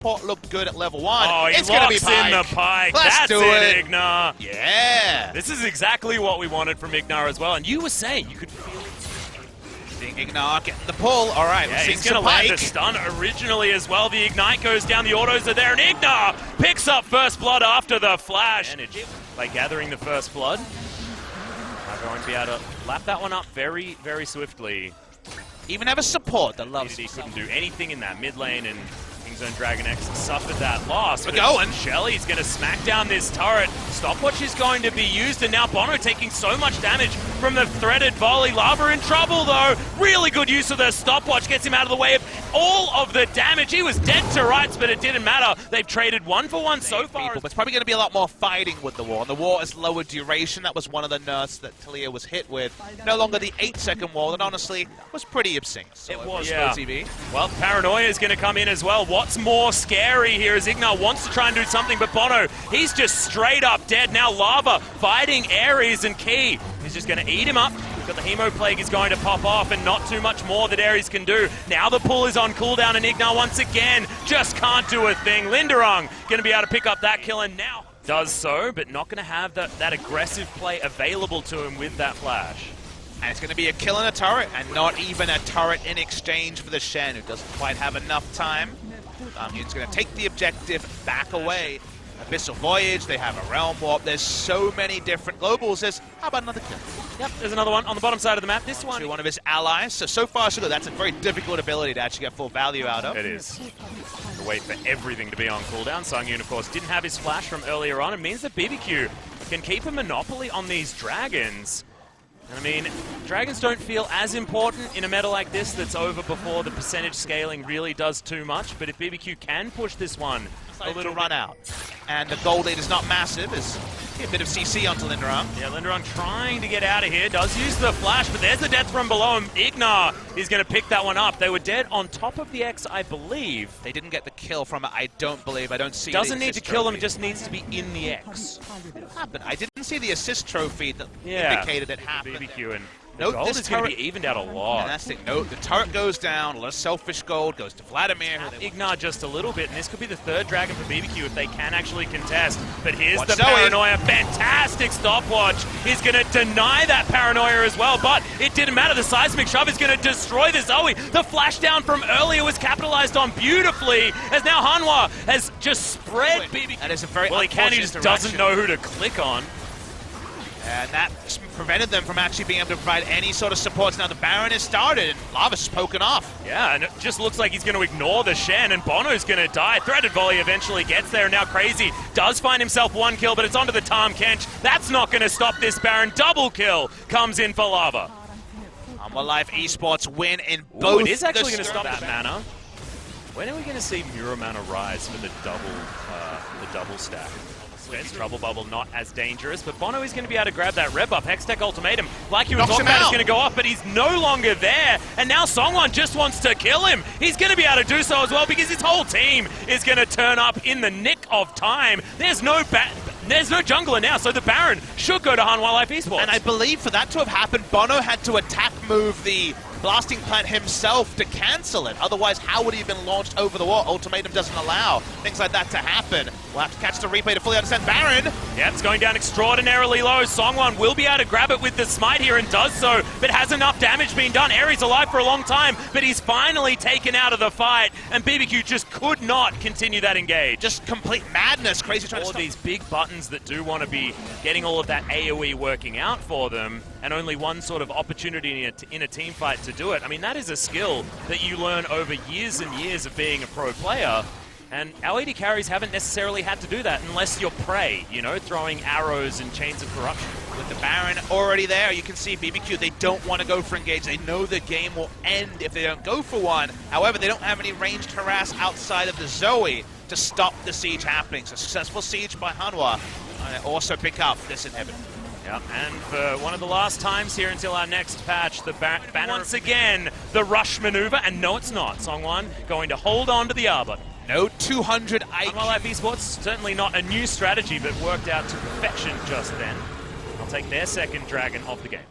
Support looked good at level 1. Oh, he it's going to be locks Pike. in the Pike. Let's That's do it, Ignar. Yeah. This is exactly what we wanted from Ignar as well. And you were saying you could feel it. Seeing Ignar getting the pull. All right, Yeah, we're he's seeing going to land Pike. a stun originally as well. The Ignite goes down, the autos are there, and Ignar picks up first blood after the flash. By gathering the first blood, are going to be able to lap that one up very, very swiftly. Even have a support that loves He couldn't do anything in that mid lane, and Kingzone Dragon X suffered that loss. We're going. Shelly's going to smack down this turret. Stopwatch is going to be used, and now Bono taking so much damage from the threaded volley. Lava in trouble, though. Really good use of the stopwatch. Gets him out of the way of all of the damage. He was dead to rights, but it didn't matter. They've traded 1-for-1 so far. But it's probably going to be a lot more fighting with the war. And the war is lower duration. That was one of the nerfs that Talia was hit with. No longer the 8-second wall, and honestly, was pretty obscene. So It was, yeah. TV. Well, Paranoia is going to come in as well. What's more scary here is Ignar wants to try and do something, but Bono, he's just straight up dead. Now Lava fighting Ares, and Key is just going to eat him up. We've got the Hemo Plague is going to pop off, and not too much more that Ares can do. Now the pull is on cooldown, and Ignar once again just can't do a thing. Linderung going to be able to pick up that kill, and now does so, but not going to have that aggressive play available to him with that flash. And it's going to be a kill and a turret, and not even a turret in exchange for the Shen, who doesn't quite have enough time. He's going to take the objective back away. Abyssal Voyage, they have a Realm Warp. There's so many different globals. How about another kill? Yep, there's another one on the bottom side of the map. This one to one of his allies. So far, so good. That's a very difficult ability to actually get full value out of. It is. To wait for everything to be on cooldown. Sungyun, of course, didn't have his flash from earlier on. It means that BBQ can keep a monopoly on these dragons. I mean, dragons don't feel as important in a meta like this that's over before the percentage scaling really does too much, but if BBQ can push this one a little run out, and the gold lead is not massive, is a bit of CC onto Linderung. Yeah, Linderung trying to get out of here, does use the flash, but there's the death from below him. Ignar is going to pick that one up. They were dead on top of the X, I believe. They didn't get the kill from it, I don't believe. I don't see Doesn't need to kill them, it just needs to be in the X. It happened. I didn't see the assist trophy that indicated it happened. BBQ and the gold is going to be evened out a lot. Fantastic. Note, the turret goes down, a lot of selfish gold goes to Vladimir. Ignar just a little bit, and this could be the third dragon for BBQ if they can actually contest. But here's the Zoe. Paranoia. Fantastic stopwatch. He's going to deny that Paranoia as well, but it didn't matter. The seismic shove is going to destroy the Zoe. The flash down from earlier was capitalized on beautifully, as now Hanwha has just spread BBQ. That is a very well, he just doesn't know who to click on. And that prevented them from actually being able to provide any sort of supports. Now the Baron has started, and Lava's spoken off. Yeah, and it just looks like he's going to ignore the Shen, and Bono's going to die. Threaded Volley eventually gets there, and now Crazy does find himself one kill, but it's onto the Tahm Kench. That's not going to stop this Baron. Double kill comes in for Lava. Hanwha Life Esports win in both. It is actually going to stop that mana. When are we going to see Mura mana rise for the double stack? Trouble Bubble not as dangerous, but Bono is going to be able to grab that red buff. Hextech Ultimatum, like you were talking about, is going to go off, but he's no longer there, and now Songwon just wants to kill him. He's going to be able to do so as well, because his whole team is going to turn up in the nick of time. There's no jungler now, so the Baron should go to Hanwha Life Esports. And I believe for that to have happened, Bono had to attack move the blasting plant himself to cancel it. Otherwise, how would he have been launched over the wall? Ultimatum doesn't allow things like that to happen. We'll have to catch the replay to fully understand. Baron! Yeah, it's going down extraordinarily low. Songwon will be able to grab it with the smite here and does so, but has enough damage being done. Ares alive for a long time, but he's finally taken out of the fight, and BBQ just could not continue that engage. Just complete madness. Crazy trying to all stop. These big buttons that do want to be getting all of that AoE working out for them, and only one sort of opportunity in a team fight to do it. I mean, that is a skill that you learn over years and years of being a pro player. And our AD carries haven't necessarily had to do that unless you're Prey, you know, throwing arrows and chains of corruption. With the Baron already there, you can see BBQ, they don't want to go for engage. They know the game will end if they don't go for one. However, they don't have any ranged harass outside of the Zoe to stop the siege happening. So successful siege by Hanwha. And they also pick up this inhibitor. Yep, and for one of the last times here until our next patch, the Banner once again, the rush maneuver, and no it's not. Songwon going to hold on to the R button. No 200 IQ. Hanwha Life Esports, certainly not a new strategy, but worked out to perfection just then. They'll take their second dragon off the game.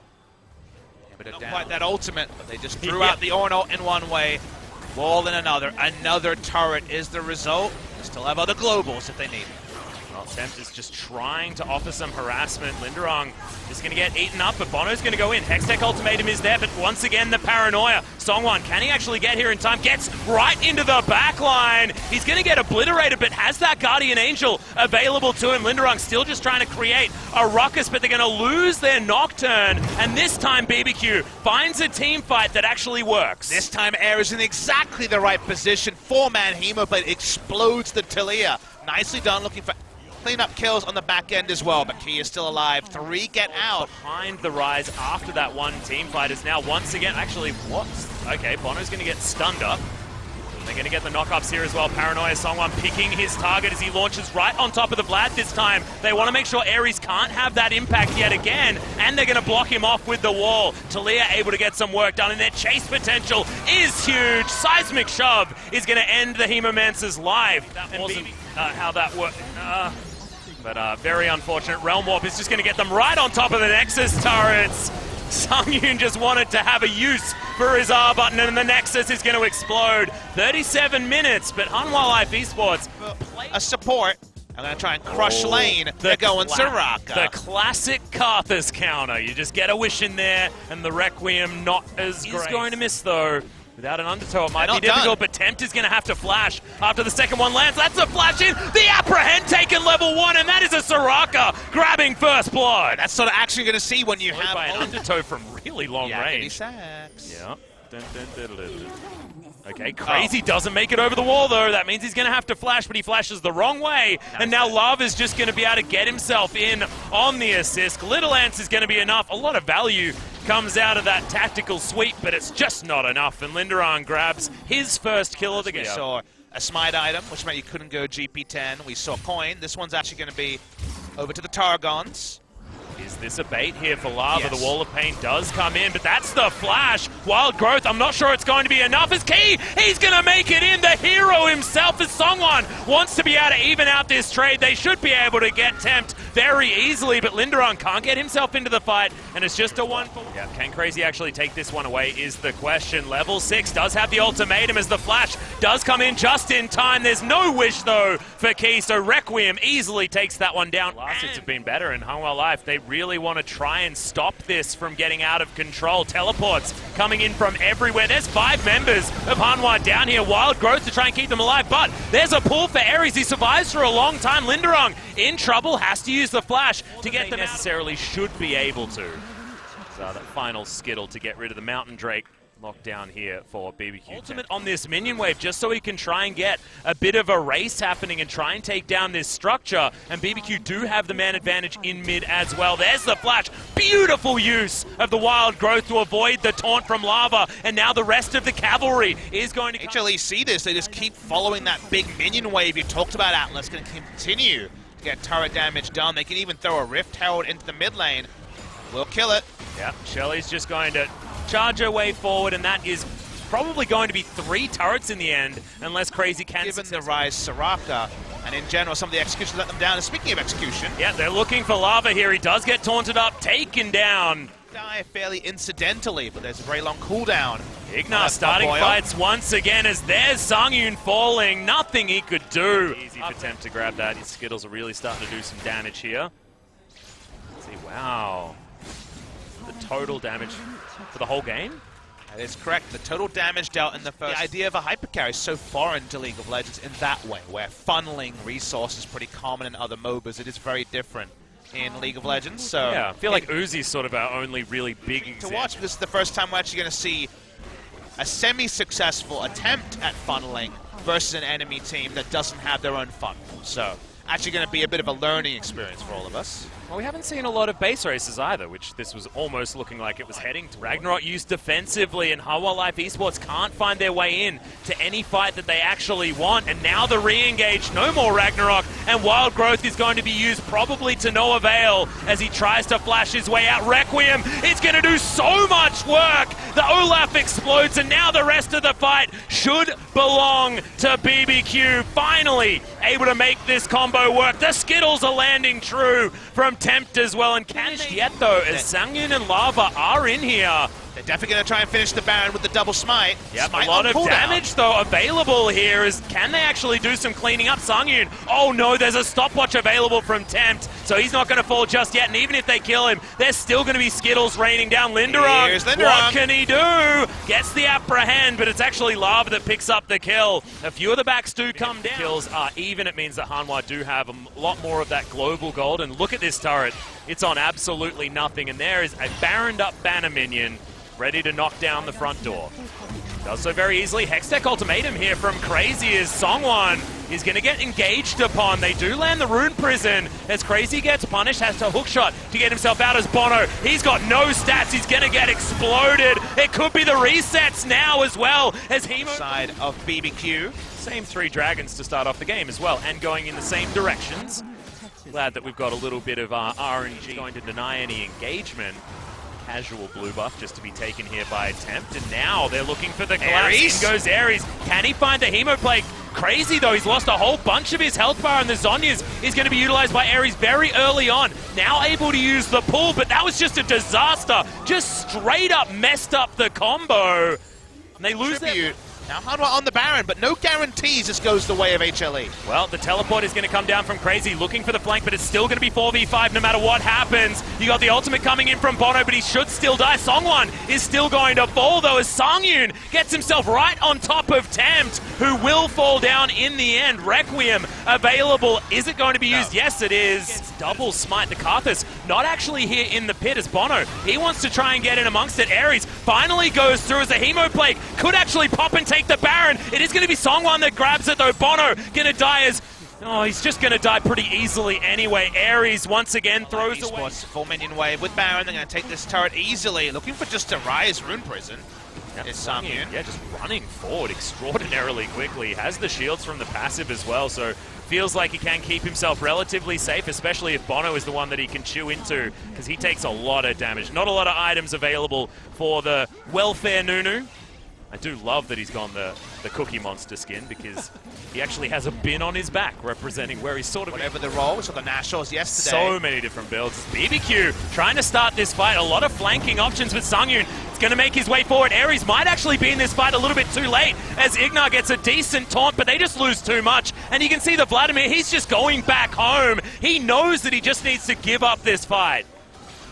Not quite that ultimate, but they just threw out the Ornal in one way. Wall and another turret is the result. Still have other globals if they need. Well, Tempt is just trying to offer some harassment. Linderung is going to get eaten up, but Bono's going to go in. Hextech Ultimatum is there, but once again, the paranoia. Songwon, can he actually get here in time? Gets right into the back line. He's going to get obliterated, but has that Guardian Angel available to him. Linderung still just trying to create a ruckus, but they're going to lose their Nocturne, and this time BBQ finds a team fight that actually works. This time Air is in exactly the right position. 4-man Hemoblade explodes the Talia. Nicely done, looking for clean-up kills on the back end as well, but Key is still alive. 3 get out. Behind the Rise after that one team fight is now once again, actually, what? Okay, Bono's going to get stunned up. They're going to get the knockups here as well. Paranoia Songwon picking his target as he launches right on top of the Vlad this time. They want to make sure Ares can't have that impact yet again, and they're going to block him off with the wall. Talia able to get some work done, and their chase potential is huge. Seismic Shove is going to end the Hemomancer's life. That wasn't how that worked. But very unfortunate. Realm Warp is just going to get them right on top of the Nexus turrets. Sungyun just wanted to have a use for his R button, and the Nexus is going to explode. 37 minutes, but Hanwha Life Esports. A support. I'm going to try and crush lane. They're going Soraka. The classic Karthus counter. You just get a wish in there, and the Requiem not as great. He's going to miss, though. Without an undertow, it might be difficult, but Tempt is going to have to flash after the second one lands. That's a flash in. The Apprehend taken level 1, and that is a Soraka grabbing first blood. That's sort of action you're going to see when you have by an undertow from really long range. Sacks. Yeah. Dun, dun, dun, dun, dun. Okay, Crazy doesn't make it over the wall, though. That means he's going to have to flash, but he flashes the wrong way. And now Love is just going to be able to get himself in on the assist. Little Ants is going to be enough. A lot of value comes out of that tactical sweep, but it's just not enough. And Linderung grabs his first kill of the game. We saw a smite item, which meant you couldn't go GP10. We saw coin. This one's actually going to be over to the Targons. Is this a bait here for Lava? Yes. The Wall of Pain does come in, but that's the flash. Wild Growth, I'm not sure it's going to be enough. As Key, he's going to make it in. The hero himself as Songwon wants to be able to even out this trade. They should be able to get Tempt very easily, but Linderung can't get himself into the fight, and it's just a 1-for-1. Yeah, can Crazy actually take this one away is the question. Level 6 does have the ultimatum as the flash does come in just in time. There's no wish, though, for Key, so Requiem easily takes that one down. Last hits have been better in Hanwha Life. They really want to try and stop this from getting out of control. Teleports coming in from everywhere. There's 5 members of Hanwha down here. Wild Growth to try and keep them alive, but there's a pull for Ares. He survives for a long time. Linderung in trouble, has to use the flash to get them necessarily should be able to. So that final skittle to get rid of the Mountain Drake. Locked down here for BBQ. Ultimate on this minion wave just so he can try and get a bit of a race happening and try and take down this structure. And BBQ do have the man advantage in mid as well. There's the flash. Beautiful use of the Wild Growth to avoid the taunt from Lava. And now the rest of the cavalry is going to HLE see this. They just keep following that big minion wave you talked about, Atlas. Going to continue to get turret damage done. They can even throw a Rift Herald into the mid lane. We'll kill it. Yeah, Shelly's just going to charge her way forward, and that is probably going to be 3 turrets in the end, unless Crazy can. Given the Rise Soraka, and in general, some of the executions let them down. And speaking of execution, yeah, they're looking for Lava here. He does get taunted up, taken down. Die fairly incidentally, but there's a very long cooldown. Ignar starting fights once again as there's Sungyun falling. Nothing he could do. Easy for Tempt to grab that. His Skittles are really starting to do some damage here. Let's see, wow. The total damage for the whole game? That is correct. The total damage dealt in the first. The idea of a hypercarry is so foreign to League of Legends in that way, where funneling resources is pretty common in other MOBAs. It is very different in League of Legends. So yeah, I feel like Uzi's sort of our only really big example. To watch, this is the first time we're actually going to see a semi-successful attempt at funneling versus an enemy team that doesn't have their own funnel. So actually going to be a bit of a learning experience for all of us. Well, we haven't seen a lot of base races either, which this was almost looking like it was heading to. Ragnarok used defensively, and Hanwha Life Esports can't find their way in to any fight that they actually want. And now the re-engage, no more Ragnarok, and Wild Growth is going to be used probably to no avail as he tries to flash his way out. Requiem is going to do so much work. The Olaf explodes, and now the rest of the fight should belong to BBQ. Finally able to make this combo work. The Skittles are landing true from Tempt as well, and finished yet though, as Sungyun and Lava are in here. They're definitely going to try and finish the Baron with the double smite. Yep, Smite a lot on of cooldown. damage, though, available here. Can they actually do some cleaning up? Sangyun, oh no, there's a stopwatch available from Tempt, so he's not going to fall just yet, and even if they kill him, there's still going to be Skittles raining down. Linderung, Here's Linderung. What can he do? Gets the apprehend, but it's actually Lava that picks up the kill. A few of the backs do come down. Kills are even. It means that Hanwha do have a lot more of that global gold, and look at this turret. It's on absolutely nothing, and there is a Baroned up banner minion ready to knock down the front door. Does so very easily. Hextech ultimatum here from Crazy as Songwon is going to get engaged upon. They do land the Rune Prison as Crazy gets punished, has to hookshot to get himself out as Bono. He's got no stats. He's going to get exploded. It could be the resets now as well as Hemo. Side of BBQ. Same 3 dragons to start off the game as well, and going in the same directions. Glad that we've got a little bit of RNG going to deny any engagement. Casual blue buff just to be taken here by Tempt, and now they're looking for the collapse. In goes Ares. Can he find the Hemoplague? Crazy though, he's lost a whole bunch of his health bar, and the Zhonya's is going to be utilized by Ares very early on. Now able to use the pull, but that was just a disaster. Just straight up messed up the combo. And they lose their... Now Hanwha on the Baron, but no guarantees this goes the way of HLE. Well, the teleport is going to come down from Crazy, looking for the flank, but it's still going to be 4v5 no matter what happens. You got the ultimate coming in from Bono, but he should still die. Songwon is still going to fall, though, as Sangyun gets himself right on top of Tempt, who will fall down in the end. Requiem available. Is it going to be used? No. Yes, it is. It's double smite. The Karthus not actually here in the pit as Bono. He wants to try and get in amongst it. Ares finally goes through as a Hemoplague. Could actually pop and take the Baron. It is going to be Songwon that grabs it, though. Bono going to die as... Oh, he's just going to die pretty easily anyway. Ares once again throws away. Esports, full minion wave with Baron. They're going to take this turret easily. Looking for just to rise Rune Prison. Yep, yeah, just running forward extraordinarily quickly. Has the shields from the passive as well, so feels like he can keep himself relatively safe, especially if Bono is the one that he can chew into, because he takes a lot of damage. Not a lot of items available for the welfare Nunu. I do love that he's gone the Cookie Monster skin, because he actually has a bin on his back representing where he's sort of... Whatever the role, we saw the Nashors yesterday. So many different builds. BBQ trying to start this fight. A lot of flanking options with Sangyun. It's going to make his way forward. Ares might actually be in this fight a little bit too late, as Ignar gets a decent taunt, but they just lose too much. And you can see the Vladimir, he's just going back home. He knows that he just needs to give up this fight.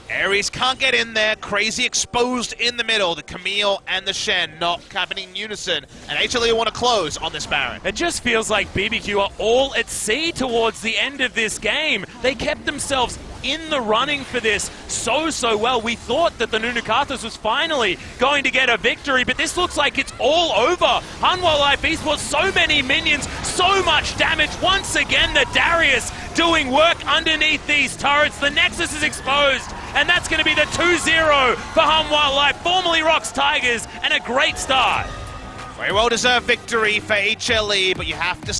Ares can't get in there. Crazy exposed in the middle. The Camille and the Shen not happening in unison. And HLE want to close on this Baron. It just feels like BBQ are all at sea towards the end of this game. They kept themselves in the running for this so well. We thought that the Nunu Karthus was finally going to get a victory, but this looks like it's all over. Hanwha Life Esports, so many minions, so much damage. Once again, the Darius doing work underneath these turrets. The Nexus is exposed, and that's going to be the 2-0 for Hanwha Life, formerly Rocks Tigers, and a great start. Very well deserved victory for HLE, but you have to